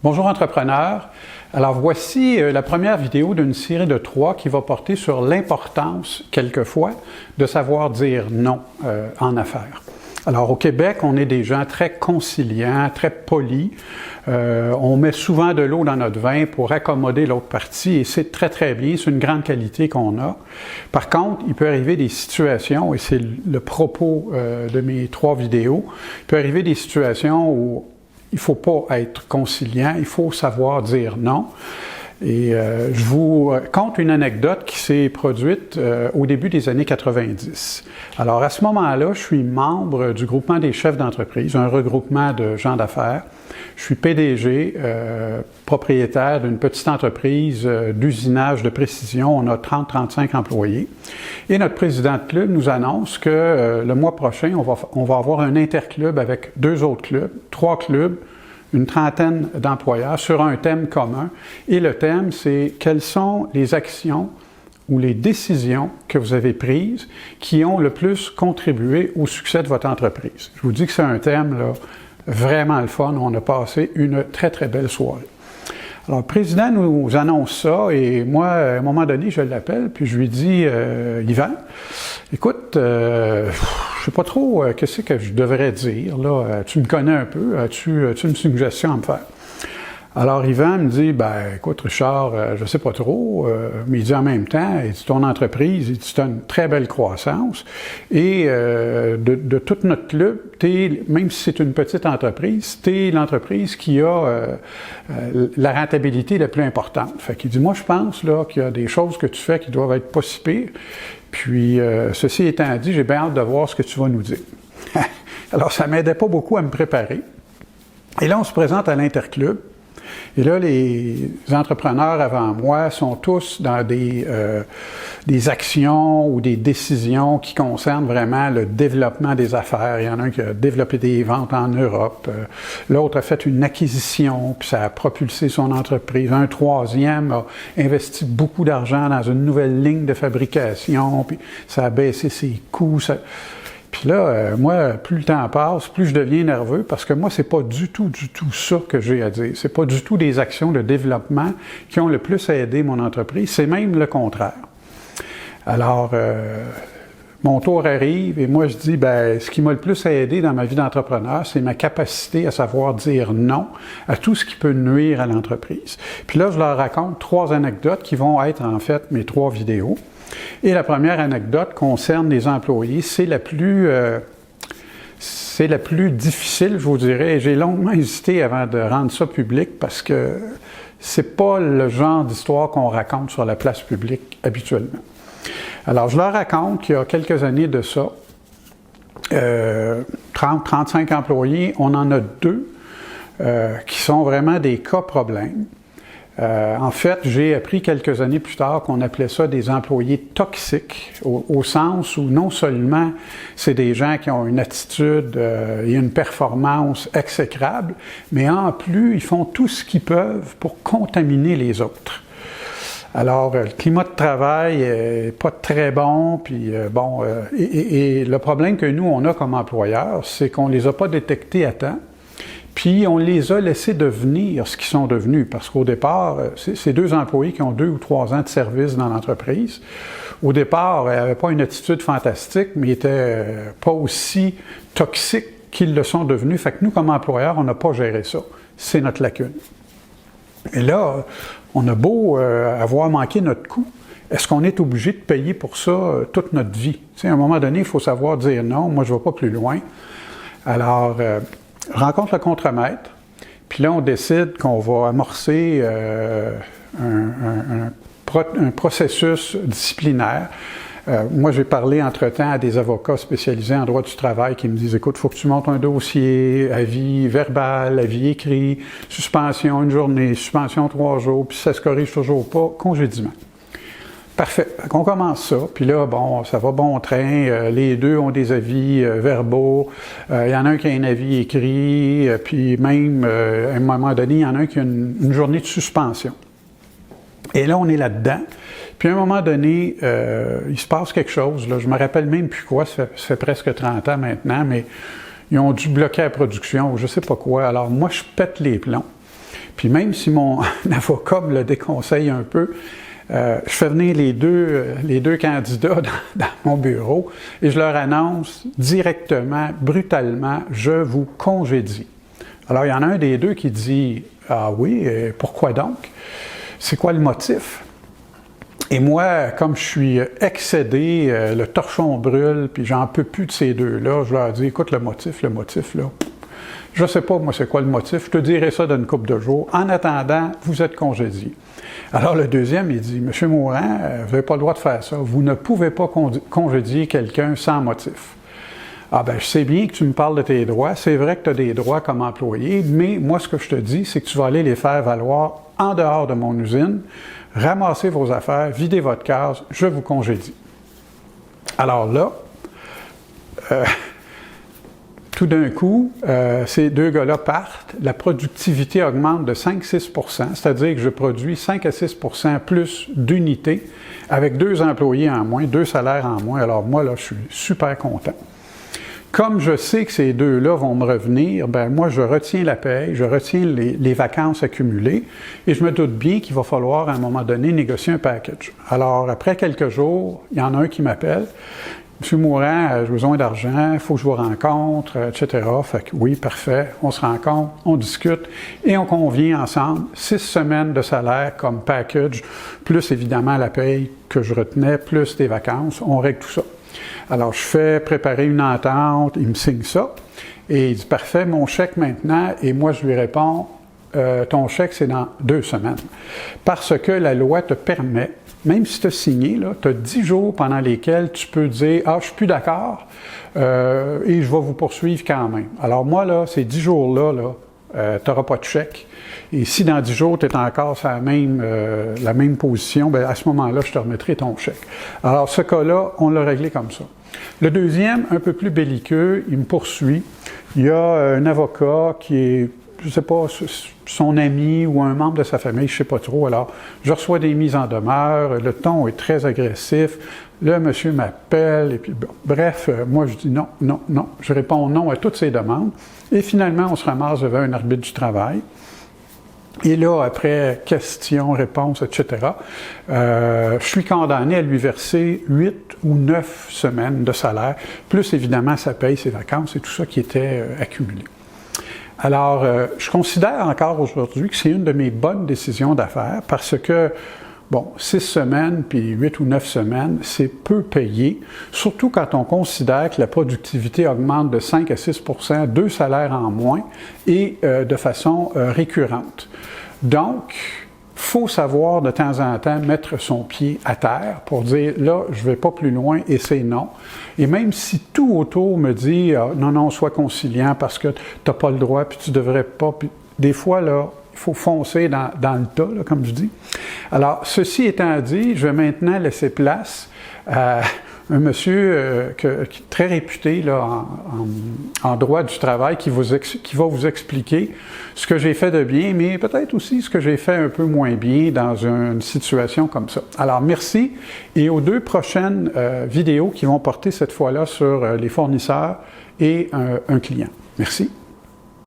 Bonjour entrepreneurs. Alors voici la première vidéo d'une série de 3 qui va porter sur l'importance, quelquefois, de savoir dire non en affaires. Alors au Québec, on est des gens très conciliants, très polis. On met souvent de l'eau dans notre vin pour accommoder l'autre partie et c'est très très bien, c'est une grande qualité qu'on a. Par contre, il peut arriver des situations, et c'est le propos de mes 3 vidéos, il peut arriver des situations où il ne faut pas être conciliant, il faut savoir dire non. Et je vous conte une anecdote qui s'est produite au début des années 90. Alors à ce moment-là, je suis membre du groupement des chefs d'entreprise, un regroupement de gens d'affaires. Je suis PDG, propriétaire d'une petite entreprise d'usinage de précision. On a 30-35 employés. Et notre président de club nous annonce que le mois prochain, on va avoir un interclub avec 2 autres clubs, 3 clubs, une trentaine d'employeurs sur un thème commun. Et le thème, c'est quelles sont les actions ou les décisions que vous avez prises qui ont le plus contribué au succès de votre entreprise. Je vous dis que c'est un thème là, vraiment le fun. On a passé une très, très belle soirée. Alors, le président nous annonce ça et moi, à un moment donné, je l'appelle puis je lui dis « Yvan, écoute, je sais pas trop qu'est-ce que je devrais dire, là. Tu me connais un peu, as-tu une suggestion à me faire? » Alors, Yvan me dit « Ben, écoute, Richard, je sais pas trop, mais il dit en même temps, il dit, ton entreprise, il dit, tu as une très belle croissance et de tout notre club, même si c'est une petite entreprise, tu es l'entreprise qui a la rentabilité la plus importante. » Fait qu'il dit « Moi, je pense là qu'il y a des choses que tu fais qui doivent être pas si pires. Puis, ceci étant dit, j'ai bien hâte de voir ce que tu vas nous dire. » Alors, ça m'aidait pas beaucoup à me préparer. Et là, on se présente à l'Interclub. Et là, les entrepreneurs avant moi sont tous dans des actions ou des décisions qui concernent vraiment le développement des affaires. Il y en a un qui a développé des ventes en Europe, l'autre a fait une acquisition, puis ça a propulsé son entreprise. Un troisième a investi beaucoup d'argent dans une nouvelle ligne de fabrication, puis ça a baissé ses coûts. Puis là, moi, plus le temps passe, plus je deviens nerveux parce que moi, c'est pas du tout ça que j'ai à dire. C'est pas du tout des actions de développement qui ont le plus aidé mon entreprise. C'est même le contraire. Alors, mon tour arrive et moi, je dis, ben, ce qui m'a le plus aidé dans ma vie d'entrepreneur, c'est ma capacité à savoir dire non à tout ce qui peut nuire à l'entreprise. Puis là, je leur raconte 3 anecdotes qui vont être, en fait, mes 3 vidéos. Et la première anecdote concerne les employés. C'est la plus difficile, je vous dirais. J'ai longuement hésité avant de rendre ça public parce que c'est pas le genre d'histoire qu'on raconte sur la place publique habituellement. Alors, je leur raconte qu'il y a quelques années de ça, 30-35 employés, on en a 2 qui sont vraiment des cas problèmes. En fait, j'ai appris quelques années plus tard qu'on appelait ça des employés toxiques, au sens où non seulement c'est des gens qui ont une attitude et une performance exécrable, mais en plus, ils font tout ce qu'ils peuvent pour contaminer les autres. Alors, le climat de travail n'est pas très bon, puis et le problème que nous, on a comme employeurs, c'est qu'on ne les a pas détectés à temps. Puis, on les a laissés devenir ce qu'ils sont devenus, parce qu'au départ, c'est 2 employés qui ont 2 ou 3 ans de service dans l'entreprise. Au départ, ils n'avaient pas une attitude fantastique, mais ils n'étaient pas aussi toxiques qu'ils le sont devenus. Fait que nous, comme employeurs, on n'a pas géré ça. C'est notre lacune. Et là, on a beau avoir manqué notre coup. Est-ce qu'on est obligé de payer pour ça toute notre vie? Tu sais, à un moment donné, il faut savoir dire non, moi, je ne vais pas plus loin. Alors, je rencontre le contremaître, puis là, on décide qu'on va amorcer un processus disciplinaire. Moi, j'ai parlé entre-temps à des avocats spécialisés en droit du travail qui me disent « Écoute, il faut que tu montes un dossier, avis verbal, avis écrit, suspension 1 journée, suspension 3 jours, puis ça se corrige toujours pas, congédiement. » Parfait. On commence ça. Puis là, bon, ça va bon train. Les 2 ont des avis verbaux. Il y en a un qui a un avis écrit. Puis même, à un moment donné, il y en a un qui a une journée de suspension. Et là, on est là-dedans. Puis à un moment donné, il se passe quelque chose. Là, je me rappelle même plus quoi. Ça fait presque 30 ans maintenant, mais ils ont dû bloquer la production ou je sais pas quoi. Alors moi, je pète les plombs. Puis même si mon avocat me le déconseille un peu, je fais venir les deux candidats dans mon bureau et je leur annonce directement, brutalement, je vous congédie. Alors, il y en a un des deux qui dit « Ah oui, pourquoi donc? C'est quoi le motif? » Et moi, comme je suis excédé, le torchon brûle, puis j'en peux plus de ces deux-là, je leur dis « Écoute, le motif, là, je ne sais pas, moi, c'est quoi le motif, je te dirai ça dans une couple de jours. En attendant, vous êtes congédié. » Alors, le deuxième, il dit « Monsieur Mourant, vous n'avez pas le droit de faire ça. Vous ne pouvez pas congédier quelqu'un sans motif. » Ah ben, je sais bien que tu me parles de tes droits. C'est vrai que tu as des droits comme employé, mais moi, ce que je te dis, c'est que tu vas aller les faire valoir en dehors de mon usine, ramasser vos affaires, vider votre case, je vous congédie. Alors là, tout d'un coup, ces deux gars-là partent, la productivité augmente de 5-6 %, c'est-à-dire que je produis 5 à 6 % plus d'unités avec 2 employés en moins, 2 salaires en moins. Alors moi, là, je suis super content. Comme je sais que ces deux-là vont me revenir, ben moi, je retiens la paye, je retiens les vacances accumulées et je me doute bien qu'il va falloir, à un moment donné, négocier un package. Alors, après quelques jours, il y en a un qui m'appelle. « Monsieur Mourant, j'ai besoin d'argent, il faut que je vous rencontre, etc. » Fait que oui, parfait, on se rencontre, on discute et on convient ensemble 6 semaines de salaire comme package, plus évidemment la paye que je retenais, plus des vacances, on règle tout ça. Alors, je fais préparer une entente, il me signe ça, et il dit « Parfait, mon chèque maintenant », et moi je lui réponds « Ton chèque, c'est dans 2 semaines. » Parce que la loi te permet, même si tu as signé, tu as 10 jours pendant lesquels tu peux dire « Ah, je suis plus d'accord, et je vais vous poursuivre quand même. » Alors moi, là, ces 10 jours-là, tu n'auras pas de chèque. Et si dans 10 jours, tu es encore sur la même position, bien, à ce moment-là, je te remettrai ton chèque. Alors, ce cas-là, on l'a réglé comme ça. Le deuxième, un peu plus belliqueux, il me poursuit. Il y a un avocat qui est, je ne sais pas, son ami ou un membre de sa famille, je ne sais pas trop. Alors, je reçois des mises en demeure, le ton est très agressif. Le monsieur m'appelle, et puis bon, bref, moi je dis non, non, non. Je réponds non à toutes ces demandes. Et finalement, on se ramasse devant un arbitre du travail. Et là, après questions, réponses, etc., je suis condamné à lui verser 8 ou 9 semaines de salaire, plus évidemment sa paye, ses vacances et tout ça qui était accumulé. Alors, je considère encore aujourd'hui que c'est une de mes bonnes décisions d'affaires parce que, bon, 6 semaines puis 8 ou 9 semaines, c'est peu payé, surtout quand on considère que la productivité augmente de 5 à 6 %, 2 salaires en moins et de façon récurrente. Donc, il faut savoir de temps en temps mettre son pied à terre pour dire, là, je ne vais pas plus loin et c'est non. Et même si tout autour me dit, non, non, sois conciliant parce que tu n'as pas le droit puis tu ne devrais pas, puis des fois, là, il faut foncer dans le tas, là, comme je dis. Alors, ceci étant dit, je vais maintenant laisser place à un monsieur qui est très réputé là, en droit du travail qui va vous expliquer ce que j'ai fait de bien, mais peut-être aussi ce que j'ai fait un peu moins bien dans une situation comme ça. Alors, merci. Et aux 2 prochaines vidéos qui vont porter cette fois-là sur les fournisseurs et un client. Merci.